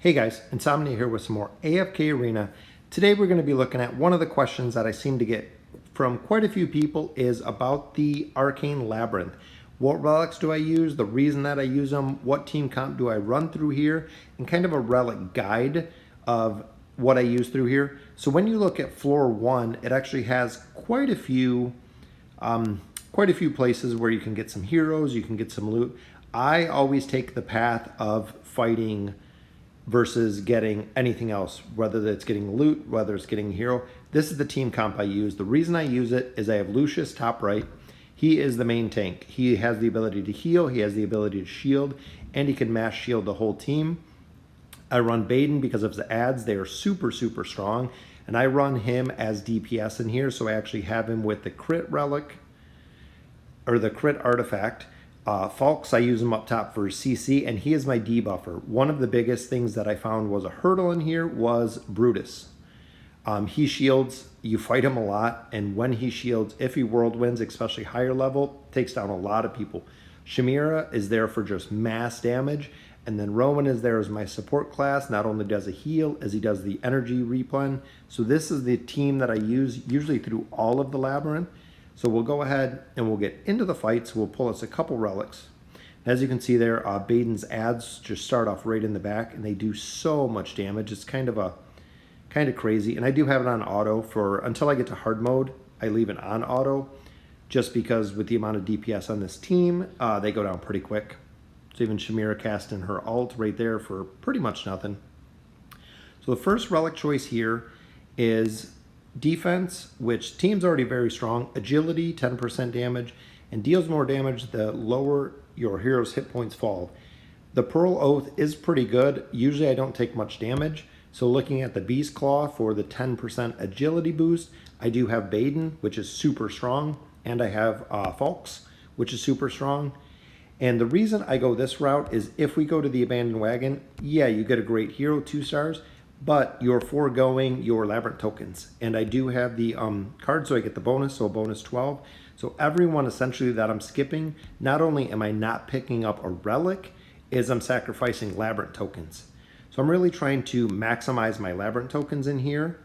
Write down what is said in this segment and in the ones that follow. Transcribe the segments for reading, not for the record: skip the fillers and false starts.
Hey guys, Insomnia here with some more AFK Arena. Today we're going to be looking at one of the questions that I seem to get from quite a few people is about the Arcane Labyrinth. What relics do I use, the reason that I use them, what team comp do I run through here, and kind of a relic guide of what I use through here. So when you look at floor 1, it actually has quite a few places where you can get some heroes, you can get some loot. I always take the path of fighting versus getting anything else, whether it's getting loot, whether it's getting a hero. This is the team comp I use. The reason I use it is I have Lucius top right. He is the main tank. He has the ability to heal, he has the ability to shield, and he can mass shield the whole team. I run Baden because of his ads. They are super strong, and I run him as DPS in here, so I actually have him with the crit relic, or the crit artifact. Falks, I use him up top for CC, and he is my debuffer. One of the biggest things that I found was a hurdle in here was Brutus. He shields, you fight him a lot, and when he shields, if he whirlwinds, especially higher level, takes down a lot of people. Shamira is there for just mass damage, and then Rowan is there as my support class. Not only does he heal, as he does the energy replen. So this is the team that I use usually through all of the Labyrinth. So we'll go ahead and we'll get into the fights. We'll pull us a couple relics. As you can see there, Baden's ads just start off right in the back, and they do so much damage. It's kind of crazy. And I do have it on auto for until I get to hard mode. I leave it on auto just because with the amount of DPS on this team, they go down pretty quick. So even Shamira casting her ult right there for pretty much nothing. So the first relic choice here is defense, which team's already very strong. Agility, 10% damage, and deals more damage the lower your hero's hit points fall. The Pearl Oath is pretty good. Usually I don't take much damage. So looking at the Beast Claw for the 10% agility boost, I do have Baden, which is super strong, and I have Falks, which is super strong. And the reason I go this route is if we go to the Abandoned Wagon, yeah, you get a great hero, 2 stars, but you're foregoing your Labyrinth tokens. And I do have the card, so I get the bonus, so a bonus 12. So everyone essentially that I'm skipping, not only am I not picking up a relic, is I'm sacrificing Labyrinth tokens. So I'm really trying to maximize my Labyrinth tokens in here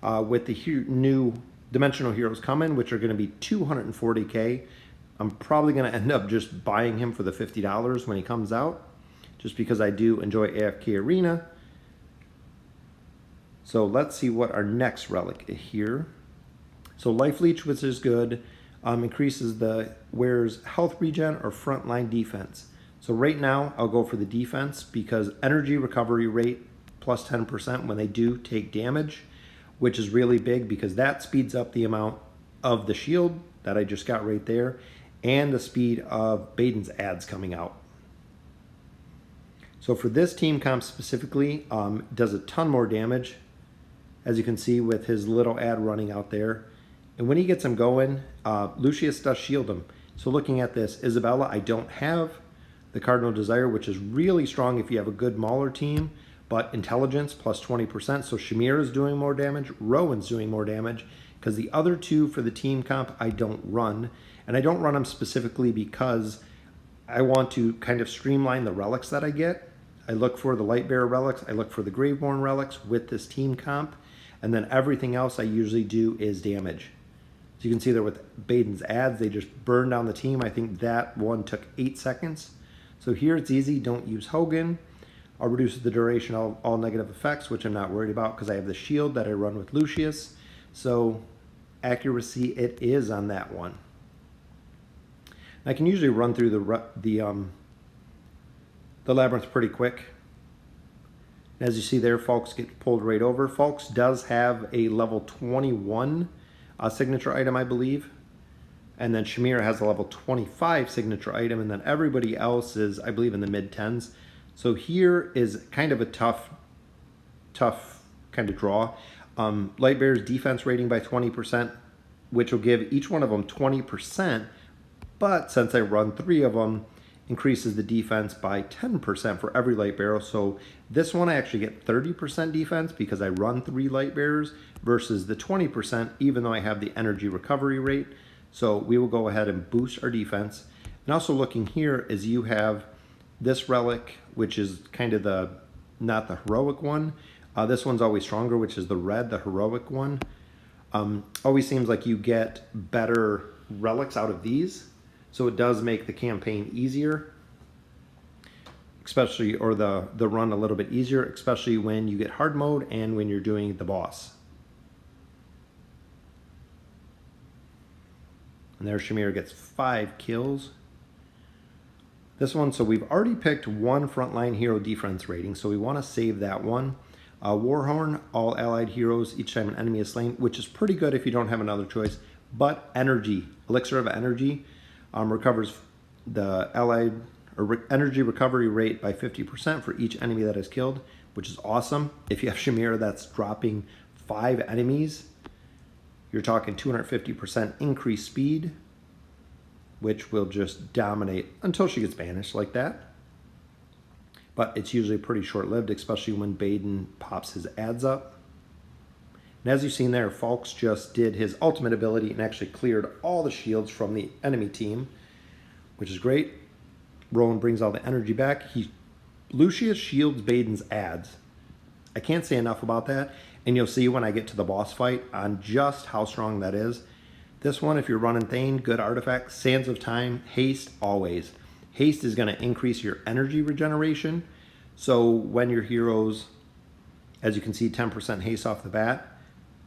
with the new Dimensional Heroes coming, which are going to be 240k. I'm probably going to end up just buying him for the $50 when he comes out, just because I do enjoy AFK Arena. So let's see what our next relic is here. So Life Leech, which is good, increases the wearer's health regen or frontline defense. So right now I'll go for the defense because energy recovery rate plus 10% when they do take damage, which is really big because that speeds up the amount of the shield that I just got right there and the speed of Baden's ads coming out. So for this team comp specifically, does a ton more damage, as you can see with his little ad running out there. And when he gets him going, Lucius does shield him. So looking at this, Isabella, I don't have the Cardinal Desire, which is really strong if you have a good Mauler team, but intelligence plus 20%. So Shamira is doing more damage, Rowan's doing more damage, because the other two for the team comp I don't run. And I don't run them specifically because I want to kind of streamline the relics that I get. I look for the Lightbearer relics, I look for the Graveborn relics with this team comp, and then everything else I usually do is damage. So you can see there with Baden's ads, they just burn down the team. I think that one took 8 seconds. So here it's easy, don't use Hogan. I'll reduce the duration of all negative effects, which I'm not worried about because I have the shield that I run with Lucius. So accuracy it is on that one. I can usually run through the Labyrinth pretty quick. As you see there, Falks get pulled right over. Falks does have a level 21 signature item, I believe. And then Shamira has a level 25 signature item, and then everybody else is, I believe, in the mid-10s. So here is kind of a tough kind of draw. Lightbearer's defense rating by 20%, which will give each one of them 20%. But since I run 3 of them, increases the defense by 10% for every Lightbearer. So this one I actually get 30% defense because I run 3 Lightbearers versus the 20% even though I have the energy recovery rate. So we will go ahead and boost our defense. And also looking here is you have this relic, which is kind of the not the heroic one. This one's always stronger, which is the red, the heroic one. Always seems like you get better relics out of these. So it does make the campaign easier, especially, or the run a little bit easier, especially when you get hard mode and when you're doing the boss. And there Shamira gets 5 kills. This one, so we've already picked one frontline hero defense rating, so we want to save that one. Warhorn, all allied heroes each time an enemy is slain, which is pretty good if you don't have another choice. But energy, elixir of energy, recovers the allied energy recovery rate by 50% for each enemy that is killed, which is awesome. If you have Shamira that's dropping 5 enemies, you're talking 250% increased speed, which will just dominate until she gets banished like that. But it's usually pretty short-lived, especially when Baden pops his ads up. And as you've seen there, Falks just did his ultimate ability and actually cleared all the shields from the enemy team, which is great. Rowan brings all the energy back. Lucius shields Baden's ads. I can't say enough about that, and you'll see when I get to the boss fight on just how strong that is. This one, if you're running Thane, good artifact, Sands of Time, Haste, always. Haste is going to increase your energy regeneration, so when your heroes, as you can see, 10% haste off the bat,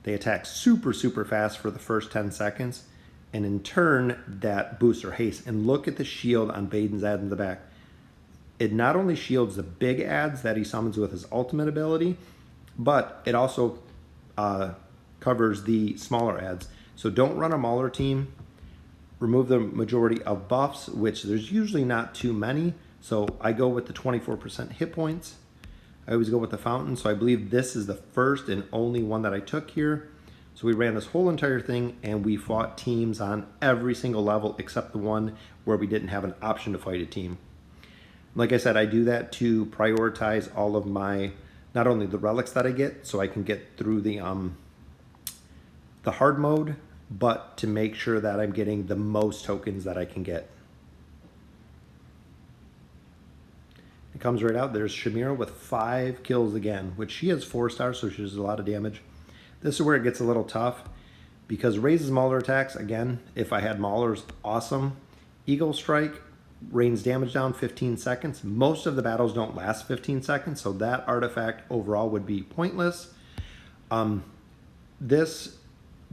they attack super, super fast for the first 10 seconds, and in turn, that boosts their haste. And look at the shield on Baden's ad in the back. It not only shields the big ads that he summons with his ultimate ability, but it also covers the smaller ads. So don't run a Mauler team. Remove the majority of buffs, which there's usually not too many. So I go with the 24% hit points. I always go with the fountain. So I believe this is the first and only one that I took here. So we ran this whole entire thing and we fought teams on every single level except the one where we didn't have an option to fight a team. Like I said, I do that to prioritize all of my, not only the relics that I get, so I can get through the hard mode, but to make sure that I'm getting the most tokens that I can get. It comes right out. There's Shamira with 5 kills again, which she has 4 stars, so she does a lot of damage. This is where it gets a little tough because raises Mauler attacks. Again, if I had Maulers, awesome. Eagle Strike rains damage down 15 seconds. Most of the battles don't last 15 seconds, so that artifact overall would be pointless.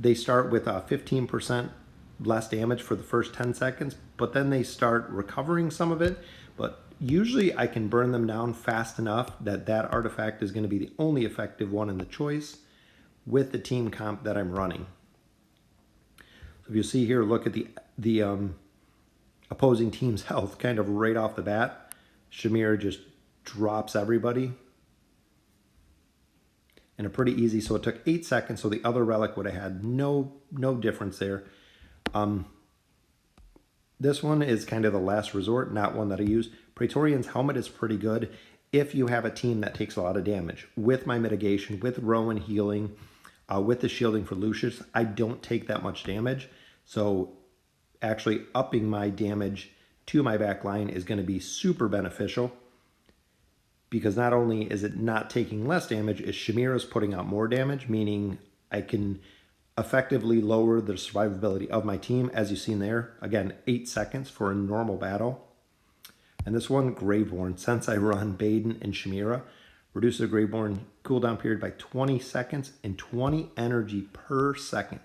They start with 15% less damage for the first 10 seconds, but then they start recovering some of it. But usually I can burn them down fast enough that that artifact is going to be the only effective one in the choice with the team comp that I'm running. So if you see here, look at the opposing team's health kind of right off the bat. Shamira just drops everybody. And a pretty easy, so it took 8 seconds, so the other relic would have had no difference there. This one is kind of the last resort, not one that I use. Praetorian's Helmet is pretty good if you have a team that takes a lot of damage. With my mitigation, with Rowan healing, with the shielding for Lucius, I don't take that much damage. So actually upping my damage to my back line is going to be super beneficial. Because not only is it not taking less damage, is Shamira's putting out more damage, meaning I can effectively lower the survivability of my team, as you've seen there. Again, 8 seconds for a normal battle. And this one, Graveborn, since I run Baden and Shamira, reduces the Graveborn cooldown period by 20 seconds and 20 energy per second.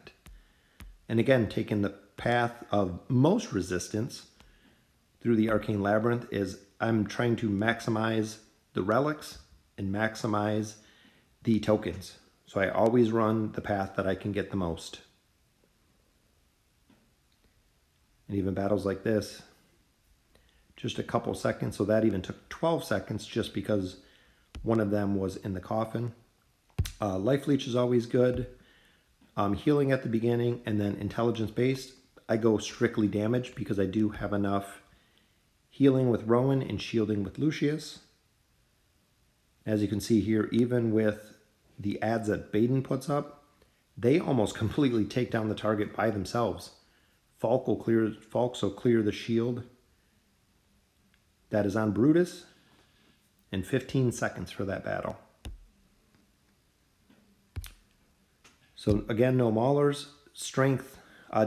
And again, taking the path of most resistance through the Arcane Labyrinth is I'm trying to maximize the relics and maximize the tokens. So I always run the path that I can get the most. And even battles like this, just a couple seconds. So that even took 12 seconds just because one of them was in the coffin. Life Leech is always good. Healing at the beginning and then intelligence based. I go strictly damage because I do have enough healing with Rowan and shielding with Lucius. As you can see here, even with the ads that Baden puts up, they almost completely take down the target by themselves. Falk will clear the shield that is on Brutus. and 15 seconds for that battle. So again, no maulers, strength,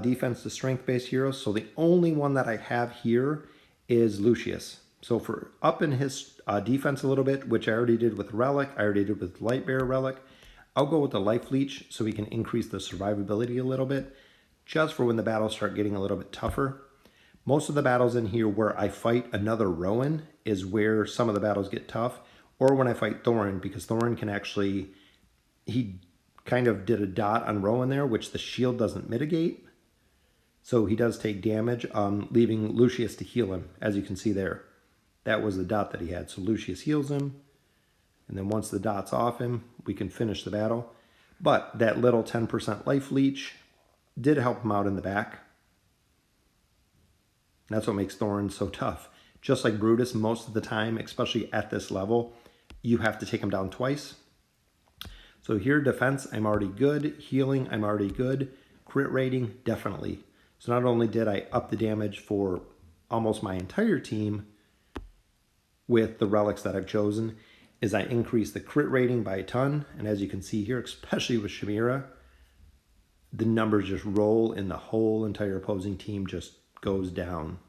defense to strength-based heroes. So the only one that I have here is Lucius. So for upping his defense a little bit, which I already did with Relic, I already did with Lightbearer Relic, I'll go with the Life Leech so we can increase the survivability a little bit, just for when the battles start getting a little bit tougher. Most of the battles in here where I fight another Rowan is where some of the battles get tough, or when I fight Thorin, because Thorin can actually, he kind of did a dot on Rowan there, which the shield doesn't mitigate. So he does take damage, leaving Lucius to heal him, as you can see there. That was the dot that he had. So Lucius heals him, and then once the dot's off him, we can finish the battle. But that little 10% life leech did help him out in the back. That's what makes Thorin so tough. Just like Brutus, most of the time, especially at this level, you have to take him down twice. So here, defense, I'm already good. Healing, I'm already good. Crit rating, definitely. So not only did I up the damage for almost my entire team with the relics that I've chosen, is I increased the crit rating by a ton. And as you can see here, especially with Shamira, the numbers just roll and the whole entire opposing team just goes down.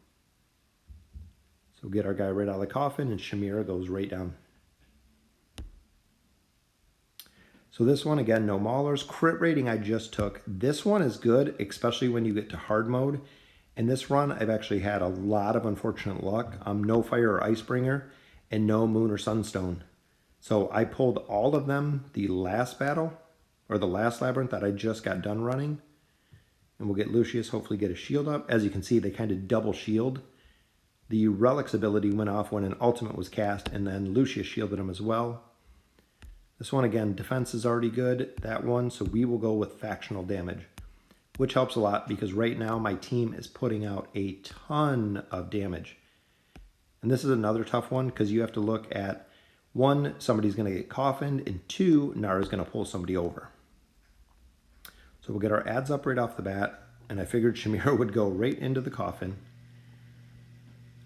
So get our guy right out of the coffin and Shamira goes right down. So this one, again, no maulers. Crit rating I just took. This one is good, especially when you get to hard mode. In this run, I've actually had a lot of unfortunate luck. No fire or Icebringer and no moon or sunstone. So I pulled all of them the last battle, or the last labyrinth that I just got done running. And we'll get Lucius, hopefully get a shield up. As you can see, they kind of double shield. The Relic's ability went off when an ultimate was cast, and then Lucius shielded him as well. This one, again, defense is already good, that one, so we will go with factional damage, which helps a lot because right now my team is putting out a ton of damage. And this is another tough one because you have to look at, one, somebody's going to get coffined, and two, Nara's going to pull somebody over. So we'll get our ads up right off the bat, and I figured Shamira would go right into the coffin.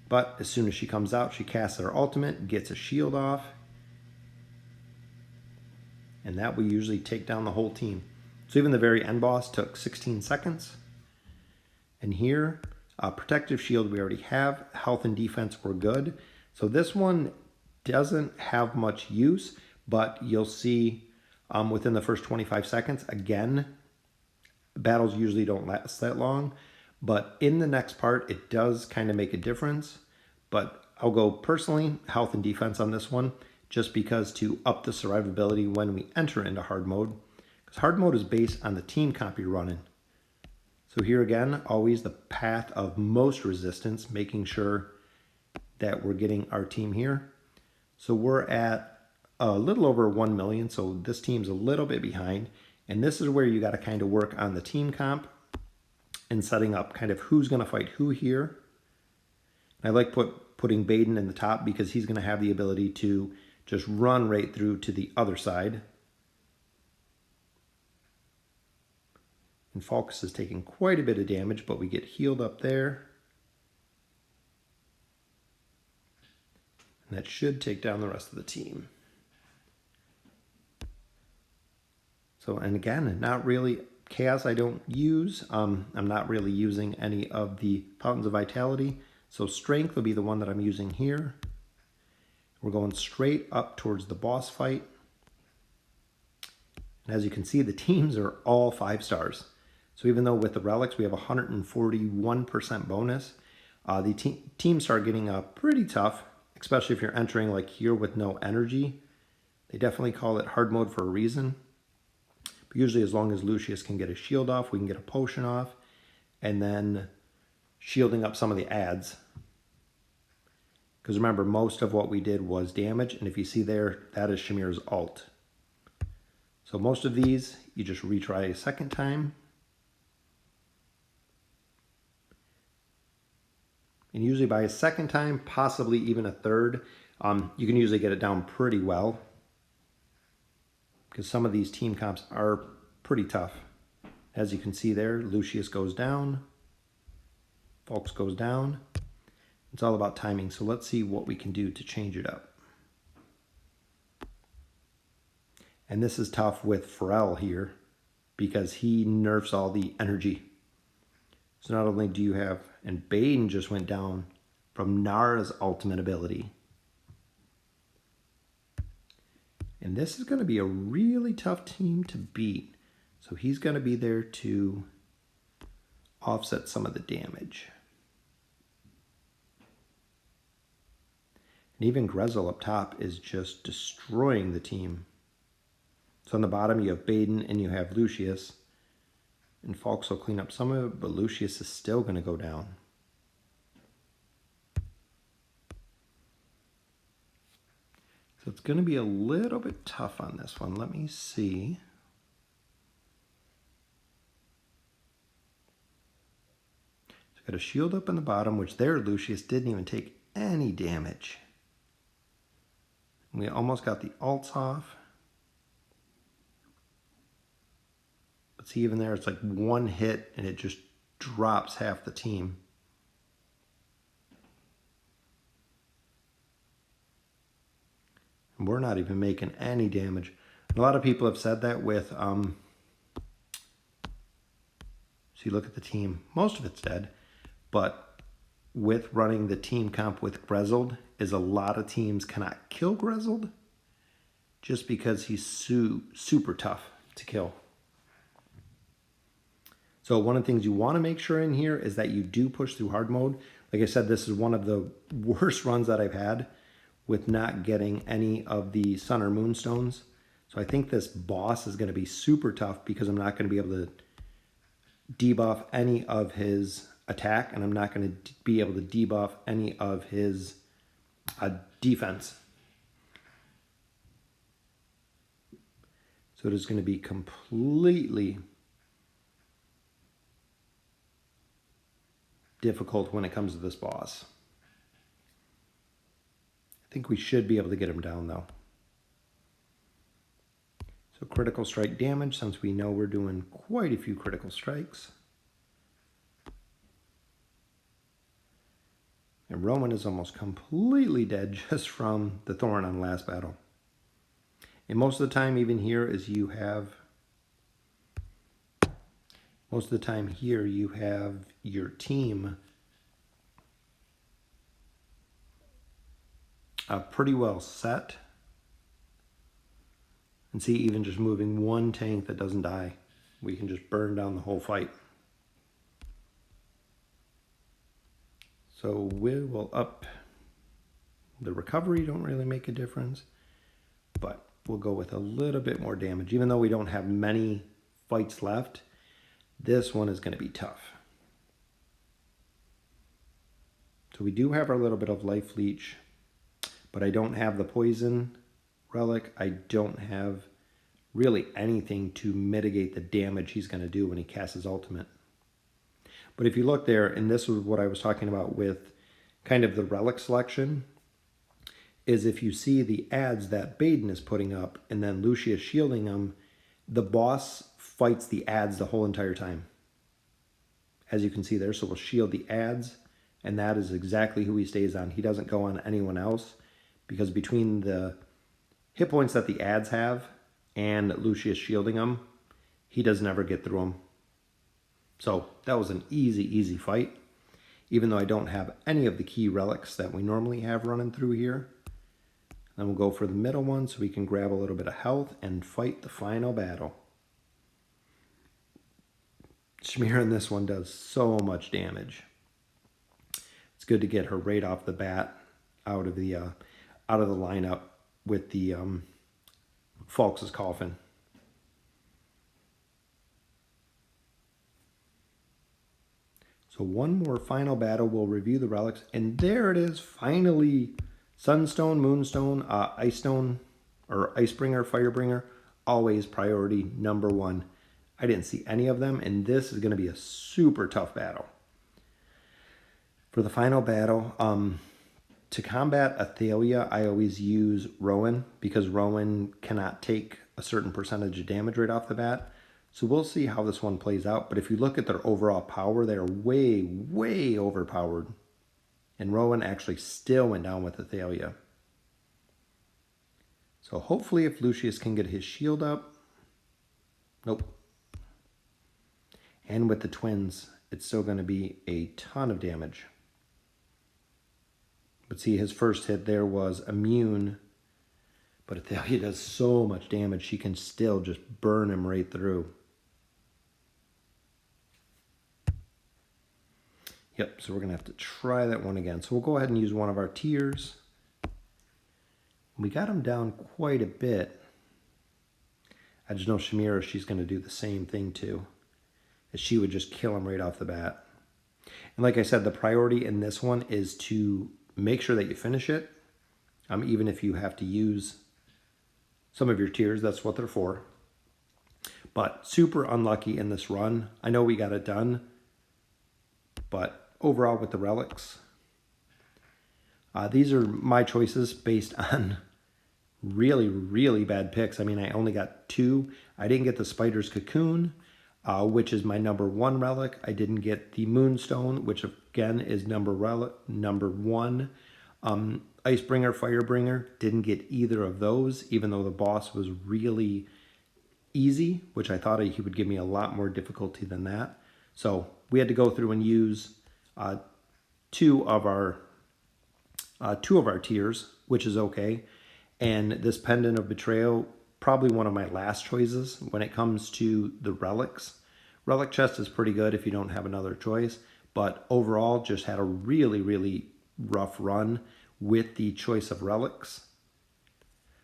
But as soon as she comes out, she casts her ultimate, gets a shield off, and that will usually take down the whole team. So even the very end boss took 16 seconds. And here, protective shield we already have. Health and defense were good. So this one doesn't have much use, but you'll see within the first 25 seconds, again, battles usually don't last that long. But in the next part, it does kind of make a difference. But I'll go personally, health and defense on this one, just because to up the survivability when we enter into hard mode. Because hard mode is based on the team comp you're running. So here again, always the path of most resistance, making sure that we're getting our team here. So we're at a little over 1 million, so this team's a little bit behind. And this is where you got to kind of work on the team comp and setting up kind of who's going to fight who here. I like putting Baden in the top because he's going to have the ability to just run right through to the other side. And Falkus is taking quite a bit of damage, but we get healed up there. And that should take down the rest of the team. So, and again, not really Chaos I don't use. I'm not really using any of the Fountains of Vitality. So Strength will be the one that I'm using here. We're going straight up towards the boss fight. And as you can see, the teams are all 5 stars. So even though with the relics we have 141% bonus, the teams start getting pretty tough, especially if you're entering like here with no energy. They definitely call it hard mode for a reason. But usually as long as Lucius can get a shield off, we can get a potion off, and then shielding up some of the ads. Because remember, most of what we did was damage, and if you see there, that is Shamira's ult. So most of these, you just retry a second time. And usually by a second time, possibly even a third, you can usually get it down pretty well. Because some of these team comps are pretty tough. As you can see there, Lucius goes down. Falkus goes down. It's all about timing, so let's see what we can do to change it up. And this is tough with Pharrell here because he nerfs all the energy. So not only do you have, and Baden just went down from Nara's ultimate ability. And this is going to be a really tough team to beat. So he's going to be there to offset some of the damage. And even Grezel up top is just destroying the team. So on the bottom you have Baden and you have Lucius. And Falks will clean up some of it, but Lucius is still going to go down. So it's going to be a little bit tough on this one. Let me see. So got a shield up in the bottom, which there Lucius didn't even take any damage. We almost got the ults off. But see, even there, it's like one hit and it just drops half the team. And we're not even making any damage. And a lot of people have said that with, see, look at the team. Most of it's dead. But with running the team comp with Grezel, is a lot of teams cannot kill Grezel just because he's super tough to kill. So one of the things you want to make sure in here is that you do push through hard mode. Like I said, this is one of the worst runs that I've had with not getting any of the sun or moonstones. So I think this boss is going to be super tough because I'm not going to be able to debuff any of his attack, and I'm not going to be able to debuff any of his defense. So it is going to be completely difficult when it comes to this boss. I think we should be able to get him down though. So critical strike damage, since we know we're doing quite a few critical strikes. And Roman is almost completely dead just from the Thorn on last battle. And most of the time even here is you have, most of the time here you have your team pretty well set. And see, even just moving one tank that doesn't die, we can just burn down the whole fight. So we will up the recovery, don't really make a difference, but we'll go with a little bit more damage. Even though we don't have many fights left, this one is going to be tough. So we do have our little bit of life leech, but I don't have the poison relic. I don't have really anything to mitigate the damage he's going to do when he casts his ultimate. But if you look there, and this was what I was talking about with kind of the relic selection, is if you see the ads that Baden is putting up and then Lucius shielding him, the boss fights the ads the whole entire time. As you can see there, so we'll shield the ads, and that is exactly who he stays on. He doesn't go on anyone else, because between the hit points that the ads have and Lucius shielding them, he doesn't ever get through them. So that was an easy fight, even though I don't have any of the key relics that we normally have running through here. Then we'll go for the middle one so we can grab a little bit of health and fight the final battle. Shamira in this one does so much damage. It's good to get her right off the bat out of the lineup with the Falks' coffin. So one more final battle, we'll review the relics, and there it is, finally. Sunstone, Moonstone, Ice Stone, or Icebringer, Firebringer, always priority number one. I didn't see any of them, and this is going to be a super tough battle. For the final battle, to combat Athelia, I always use Rowan, because Rowan cannot take a certain percentage of damage right off the bat. So we'll see how this one plays out. But if you look at their overall power, they're way overpowered. And Rowan actually still went down with Athelia. So hopefully if Lucius can get his shield up. Nope. And with the twins, it's still going to be a ton of damage. But see, his first hit there was immune. But Athelia does so much damage, she can still just burn him right through. Yep, so we're going to have to try that one again. So we'll go ahead and use one of our tiers. We got him down quite a bit. I just know Shamira, she's going to do the same thing too. As she would just kill him right off the bat. And like I said, the priority in this one is to make sure that you finish it. Even if you have to use some of your tiers, that's what they're for. But super unlucky in this run. I know we got it done. But overall with the relics, these are my choices based on really, really bad picks. I mean, I only got 2. I didn't get the Spider's Cocoon, which is my number 1 relic. I didn't get the Moonstone, which again is number 1. Icebringer, Firebringer, didn't get either of those, even though the boss was really easy, which I thought he would give me a lot more difficulty than that. So we had to go through and use two of our tiers, which is okay. And this Pendant of Betrayal, probably one of my last choices when it comes to the relics. Relic chest is pretty good if you don't have another choice, but overall just had a really, really rough run with the choice of relics.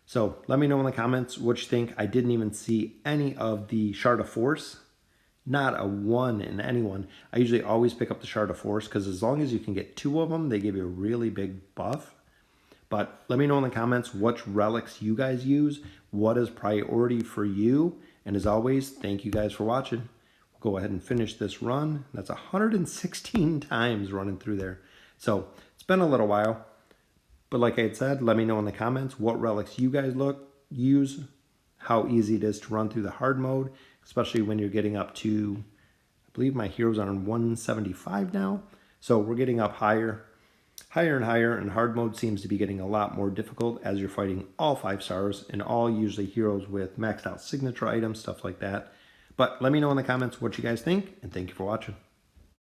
So let me know in the comments what you think. I didn't even see any of the Shard of Force. Not a 1 in anyone. I usually always pick up the Shard of Force because as long as you can get 2 of them, they give you a really big buff. But let me know in the comments which relics you guys use, what is priority for you, and as always, thank you guys for watching. We'll go ahead and finish this run. That's 116 times running through there. So it's been a little while, but like I had said, let me know in the comments what relics you guys use, how easy it is to run through the hard mode, especially when you're getting up to, I believe my heroes are on 175 now. So we're getting up higher and higher, and hard mode seems to be getting a lot more difficult as you're fighting all 5 stars and all usually heroes with maxed out signature items, stuff like that. But let me know in the comments what you guys think, and thank you for watching.